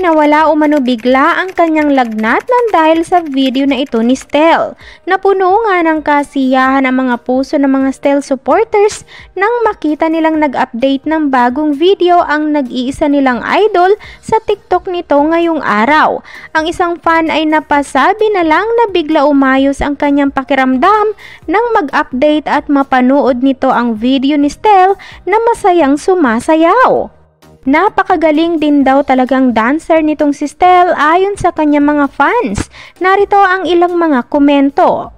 Nawala umano bigla ang kanyang lagnat nang dahil sa video na ito ni Stell. Napuno nga ng kasiyahan ang mga puso ng mga Stell supporters nang makita nilang nag-update ng bagong video ang nag-iisa nilang idol sa TikTok nito ngayong araw. Ang isang fan ay napasabi na lang na bigla umayos ang kanyang pakiramdam nang mag-update at mapanood nito ang video ni Stell na masayang sumasayaw. Napakagaling din daw talagang dancer nitong si Stell ayon sa kanyang mga fans. Narito ang ilang mga komento.